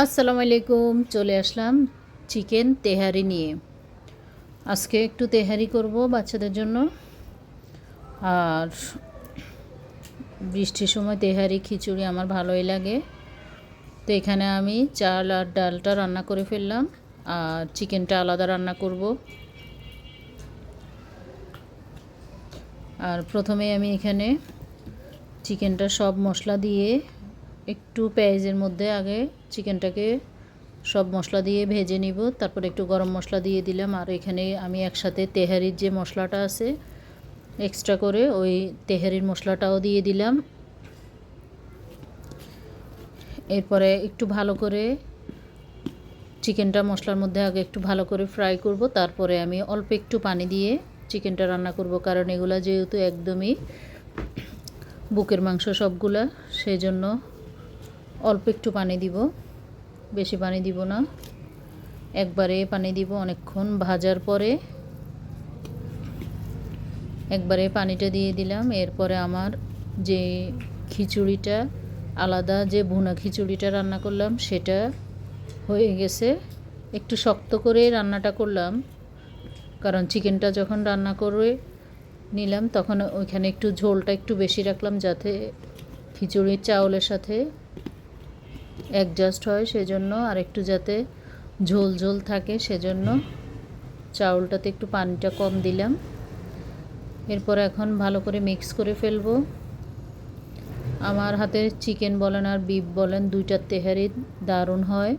আসসালামু আলাইকুম। চলে আসলাম চিকেন তেহারি নিয়ে। আজকে একটু তেহারি করব বাচ্চাদের জন্য। আর বৃষ্টির সময় তেহারি খিচুড়ি আমার ভালোই লাগে। তো এখানে আমি চাল আর ডালটা রান্না করে ফেললাম, আর চিকেনটা আলাদা রান্না করব। আর প্রথমে আমি এখানে চিকেনটা সব মশলা দিয়ে একটু পেঁয়াজের মধ্যে আগে চিকেনটাকে সব মশলা দিয়ে ভেজে নিব। তারপর একটু গরম মশলা দিয়ে দিলাম। আর এখানে আমি একসাথে তেহারির যে মশলাটা আছে এক্সট্রা করে ওই তেহারির মশলাটাও দিয়ে দিলাম। এরপরে একটু ভালো করে চিকেনটা মশলার মধ্যে আগে একটু ভালো করে ফ্রাই করব। তারপরে আমি অল্প একটু পানি দিয়ে চিকেনটা রান্না করব, কারণ এগুলা যেহেতু একদমই বুকের মাংস সবগুলা, সেই জন্য অল্প একটু পানি দিব, বেশি পানি দিব না, একবারে পানি দিব। অনেকক্ষণ ভাজার পরে একবারে পানিটা দিয়ে দিলাম। এরপরে আমার যে খিচুড়িটা আলাদা, যে ভুনা খিচুড়িটা রান্না করলাম সেটা হয়ে গেছে। একটু শক্ত করে রান্নাটা করলাম, কারণ চিকেনটা যখন রান্না করে নিলাম তখন ওইখানে একটু ঝোলটা একটু বেশি রাখলাম, যাতে খিচুড়ির চাউলের সাথে অ্যাডজাস্ট হয় সেজন্য, আর একটু যাতে ঝোল ঝোল থাকে সেজন্য চাউলটাতে একটু পানিটা কম দিলাম। এরপর এখন ভালো করে মিক্স করে ফেলবো। আমার হাতে চিকেন বলেন আর বিফ বলেন দুইটার তেহারি দারুণ হয়।